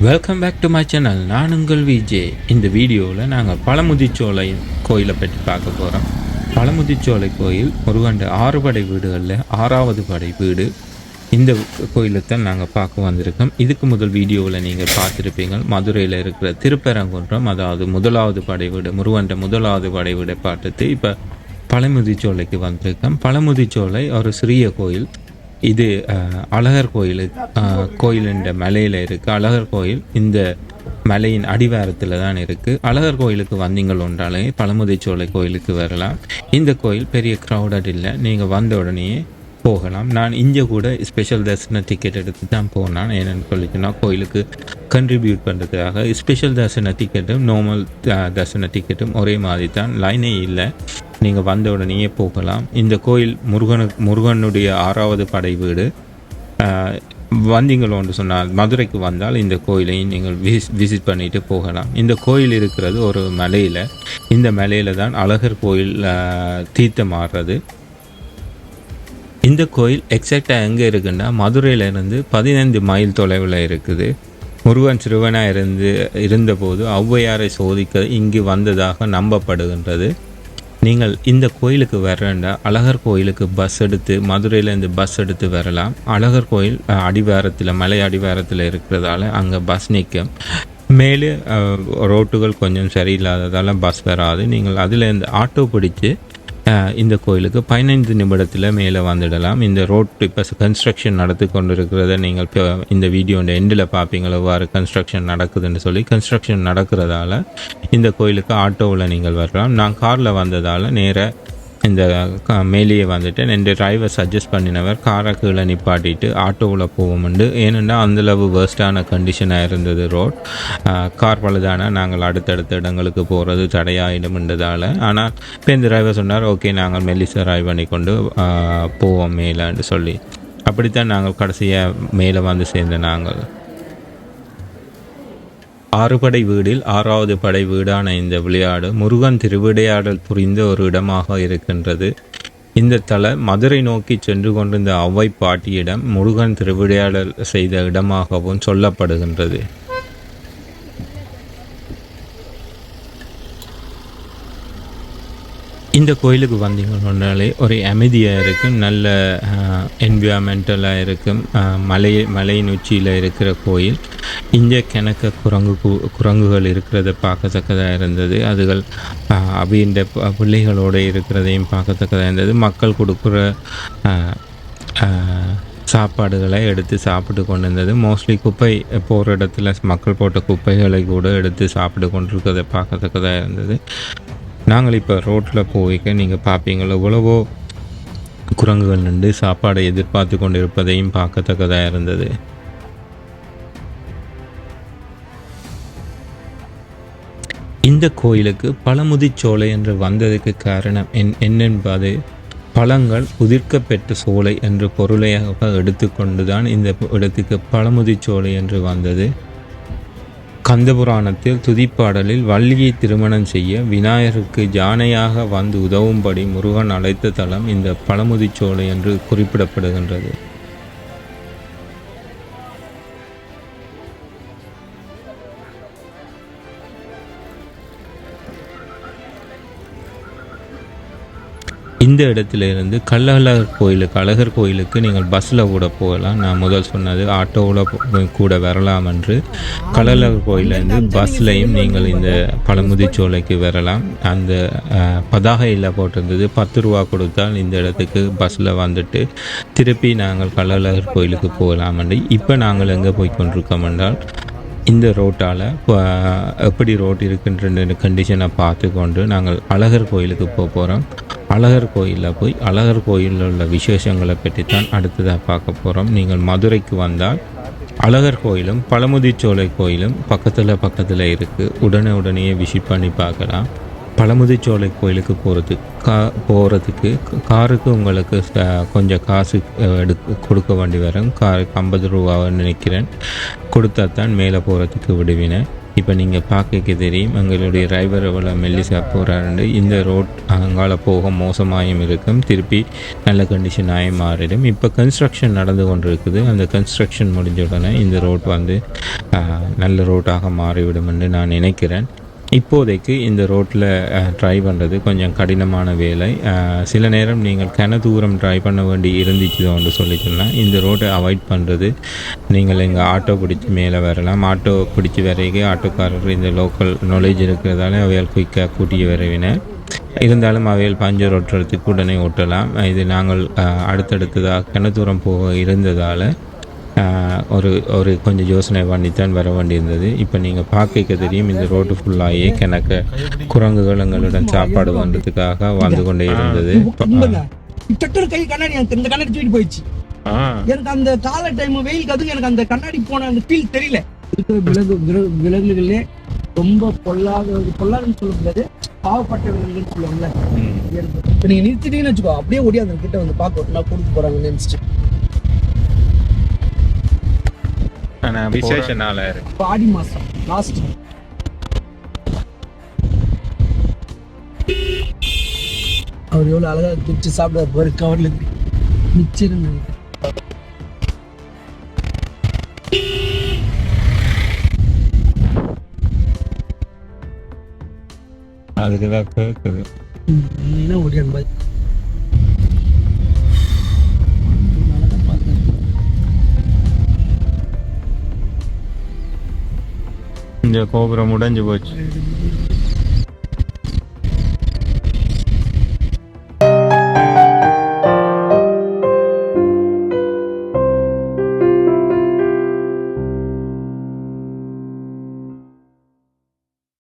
Welcome back to my channel. நான் உங்கள் VJ. இந்த வீடியோவில் நாங்கள் பழமுதிர்ச்சோலை கோயிலை பற்றி பார்க்க போகிறோம். பழமுதிர்ச்சோலை கோயில் முருகன் 6 படை வீடுகளில் 6வது படை வீடு. இந்த கோயிலை தான் நாங்கள் பார்க்க வந்திருக்கோம். இதுக்கு முதல் வீடியோவில் நீங்கள் பார்த்துருப்பீங்க. மதுரையில் இருக்கிற திருப்பரங்குன்றம், அதாவது 1வது படை வீடு, முருகன் 1வது படை வீடை பார்த்துட்டு இப்போ பழமுதிர்ச்சோலைக்கு வந்திருக்கோம். பழமுதிர்ச்சோலை ஒரு சிறிய கோயில். இது அழகர் கோயிலின் மலையில் இருக்குது. அழகர் கோயில் இந்த மலையின் அடிவாரத்தில் தான் இருக்குது. அழகர் கோயிலுக்கு வந்தீங்களோன்றாலே பழமுதிர்ச்சோலை கோயிலுக்கு வரலாம். இந்த கோயில் பெரிய க்ரௌடட் இல்லை, நீங்கள் வந்த உடனே போகலாம். நான் இங்கே கூட ஸ்பெஷல் தரிசன டிக்கெட் எடுத்து தான் போனேன். என்னென்னு சொல்லிச்சுன்னா கோயிலுக்கு கண்ட்ரிபியூட் பண்ணுறதுக்காக. ஸ்பெஷல் தரிசன டிக்கெட்டும் நார்மல் தரிசன டிக்கெட்டும் ஒரே மாதிரி தான், லைனே இல்லை, நீங்கள் வந்த உடனேயே போகலாம். இந்த கோயில் முருகனுடைய 6வது படை வீடு. வந்தீங்களோன்னு சொன்னால் மதுரைக்கு வந்தால் இந்த கோயிலையும் நீங்கள் விசிட் பண்ணிட்டு போகலாம். இந்த கோயில் இருக்கிறது ஒரு மலையில். இந்த மலையில் தான் அழகர் கோயில் தீர்த்தம் ஆடுறது. இந்த கோயில் எக்ஸாக்டாக எங்கே இருக்குன்னா மதுரையிலேருந்து 15 மைல் தொலைவில் இருக்குது. முருகன் சிறுவனாக இருந்தபோது ஔவையாரை சோதிக்க இங்கு வந்ததாக நம்பப்படுகின்றது. நீங்கள் இந்த கோயிலுக்கு வரேன்டா அழகர் கோயிலுக்கு பஸ் எடுத்து, மதுரையிலேருந்து பஸ் எடுத்து வரலாம். அழகர் கோயில் அடிவாரத்தில், மலை அடிவாரத்தில் இருக்கிறதால அங்கே பஸ் நிற்கும். மேலே ரோட்டுகள் கொஞ்சம் சரியில்லாததால் பஸ் வராது. நீங்கள் அதிலேருந்து ஆட்டோ பிடிச்சி இந்த கோயிலுக்கு 15 நிமிடத்தில் மேலே வந்துடலாம். இந்த ரோட் இப்போ கன்ஸ்ட்ரக்ஷன் நடத்தி கொண்டு இருக்கிறத நீங்கள் இந்த வீடியோட எண்டில் பார்ப்பீங்களா எவ்வாறு கன்ஸ்ட்ரக்ஷன் நடக்குதுன்னு சொல்லி. கன்ஸ்ட்ரக்ஷன் நடக்கிறதால இந்த கோயிலுக்கு ஆட்டோவில் நீங்கள் வரலாம். நான் காரில் வந்ததால் நேராக இந்த மேலேயே வந்துட்டேன். என் டிரைவர் சஜஸ்ட் பண்ணினவர் காரை கீழே நிப்பாட்டிட்டு ஆட்டோவில் போவோம்ண்டு. ஏன்னா அந்தளவு வேர்ஸ்டான கண்டிஷனாக இருந்தது ரோட். கார் பழுதானா நாங்கள் அடுத்தடுத்த இடங்களுக்கு போகிறது தடையாயிடும்ன்றதால. ஆனால் இப்போ இந்த டிரைவர் சொன்னார், ஓகே நாங்கள் மெல்லிசா டிரைவ் பண்ணி கொண்டு போவோம் மேலேன்னு சொல்லி. அப்படித்தான் நாங்கள் கடைசியாக மேலே வந்து சேர்ந்த நாங்கள். 6 படை வீடில் 6வது படை வீடான இந்த விளையாடு முருகன் திருவிளையாடல் புரிந்த ஒரு இடமாக இருக்கின்றது. இந்த தல மதுரை நோக்கி சென்று கொண்டிருந்த ஔவை பாட்டியிடம் முருகன் திருவிளையாடல் செய்த இடமாகவும் சொல்லப்படுகின்றது. இந்த கோயிலுக்கு வந்தீங்கன்னாலே ஒரு அமைதியாக இருக்கும், நல்ல என்விரான்மெண்டலாக இருக்கும். மலையின் உச்சியில் இருக்கிற கோயில். இங்கே கிணக்க குரங்குகள் இருக்கிறத பார்க்கத்தக்கதாக இருந்தது. அதுகள் அவையின் பிள்ளைகளோடு இருக்கிறதையும் பார்க்கத்தக்கதாக இருந்தது. மக்கள் கொடுக்குற சாப்பாடுகளை எடுத்து சாப்பிட்டு கொண்டு இருந்தது. மோஸ்ட்லி குப்பை போகிற இடத்துல மக்கள் போட்ட குப்பைகளை கூட எடுத்து சாப்பிட்டு கொண்டிருக்கிறத பார்க்கத்தக்கதாக இருந்தது. நாங்கள் இப்போ ரோட்டில் போய்க்க நீங்கள் பார்ப்பீங்களோ எவ்வளவோ குரங்குகள் நின்று சாப்பாடை எதிர்பார்த்து கொண்டு இருப்பதையும் பார்க்கத்தக்கதாக இருந்தது. இந்த கோயிலுக்கு பழமுதிர்ச்சோலை என்று வந்ததுக்கு காரணம் என்னென்பது பழங்கள் உதிர்க்கப்பெற்ற சோலை என்று பொருளையாக எடுத்துக்கொண்டு தான் இந்த இடத்துக்கு பழமுதிர்ச்சோலை என்று வந்தது. கந்தபுராணத்தில் துதிப்பாடலில் வள்ளியை திருமணம் செய்ய விநாயகருக்கு யானையாக வந்து உதவும்படி முருகன் அழைத்த தலம் இந்த பழமுதிர்ச்சோலை என்று குறிப்பிடப்படுகின்றது. இந்த இடத்திலிருந்து அழகர் கோயிலுக்கு நீங்கள் பஸ்ஸில் கூட போகலாம். நான் முதல் சொன்னது ஆட்டோவில் கூட வரலாம் என்று. கள்ளழகர் கோயிலேருந்து பஸ்லையும் நீங்கள் இந்த பழமுதிர்ச்சோலைக்கு வரலாம். அந்த பதாகையில் போட்டிருந்தது 10 ரூபா கொடுத்தால் இந்த இடத்துக்கு பஸ்ஸில் வந்துட்டு திருப்பி நாங்கள் கள்ளழகர் கோயிலுக்கு போகலாம் என்று. இப்போ நாங்கள் எங்கே போய் கொண்டிருக்கோம் என்றால் இந்த ரோட்டால் எப்படி ரோட் இருக்குன்ற கண்டிஷனை பார்த்து கொண்டு நாங்கள் அழகர் கோயிலுக்கு போகிறோம். அழகர் கோயிலில் போய் அழகர் கோயிலில் உள்ள விசேஷங்களை பற்றி தான் அடுத்ததாக பார்க்க போகிறோம். நீங்கள் மதுரைக்கு வந்தால் அழகர் கோயிலும் பழமுதிர்ச்சோலை கோயிலும் பக்கத்தில் இருக்குது. உடனே விசிட் பண்ணி பார்க்கலாம். பழமுதிர்ச்சோலை கோயிலுக்கு போகிறதுக்கு காருக்கு உங்களுக்கு கொஞ்சம் காசு கொடுக்க வேண்டி வரும். காருக்கு 50 ரூபான்னு நினைக்கிறேன். கொடுத்தா தான் மேலே போகிறதுக்கு விடுவினேன். இப்போ நீங்கள் பார்க்க தெரியும் எங்களுடைய டிரைவர் எவ்வளோ மெல்லிசா போகிறாரு. இந்த ரோட் அங்கால போக மோசமாயும் இருக்கும், திருப்பி நல்ல கண்டிஷனாகி மாறிடும். இப்போ கன்ஸ்ட்ரக்ஷன் நடந்து கொண்டு இருக்குது. அந்த கன்ஸ்ட்ரக்ஷன் முடிஞ்ச உடனே இந்த ரோட் வந்து நல்ல ரோட்டாக மாறிவிடும் என்று நான் நினைக்கிறேன். இப்போதைக்கு இந்த ரோட்டில் ட்ரைவ் பண்ணுறது கொஞ்சம் கடினமான வேலை. சில நேரம் நீங்கள் தூரம் ட்ரைவ் பண்ண வேண்டி இருந்துச்சுதோன்னு சொல்லி சொன்னால் இந்த ரோட்டை அவாய்ட் பண்ணுறது. நீங்கள் இங்கே ஆட்டோ பிடிச்சி மேலே வரலாம். ஆட்டோ பிடிச்சி வரைக்கும் ஆட்டோக்காரர் இந்த லோக்கல் நாலேஜ் இருக்கிறதால அவையால் குயிக்காக கூட்டிய வரவினர். இருந்தாலும் அவையில் பஞ்சர் ஓட்டுறதுக்கு உடனே ஓட்டலாம். இது நாங்கள் அடுத்தடுத்ததாக தூரம் போக இருந்ததால் ஒரு கொஞ்சம் யோசனை பண்ணித்தான் வர வேண்டியிருந்தது. இப்போ நீங்கள் பார்க்க தெரியும் இந்த ரோடு ஃபுல்லாகவே கணக்கு குரங்குகள் எங்களுடன் சாப்பாடு பண்ணுறதுக்காக வந்து கொண்டே இருந்தது. கை கண்ணாடி இந்த கண்ணாடி தூக்கிட்டு போயிடுச்சு. எனக்கு அந்த கால டைம் வெயில் கதுக்கு எனக்கு அந்த கண்ணாடி போன அந்த ஃபீல் தெரியல. விலங்குகளே ரொம்ப பொல்லாதுன்னு சொல்ல முடியாது, பாவப்பட்ட விலங்குன்னு சொல்லுவாங்கல்ல. இப்போ நீங்கள் நிறுத்திட்டீங்கன்னு வச்சுக்கோ, அப்படியே ஓடியாந்து கிட்ட வந்து பார்க்க நான் கொடுத்து போகிறாங்கன்னு நினச்சிட்டு. விசேஷ நாள் ஆடி மாசம் லாஸ்ட். அவர் எவ்வளவு அழகா பிரிச்சு சாப்பிடுவார் பாரு, கவர்ல மிச்சிருங்க. அதுக்குதான் கேக்குது என்ன ஓடியான் பாய். இந்த கோபுரம் உடைஞ்சு போச்சு.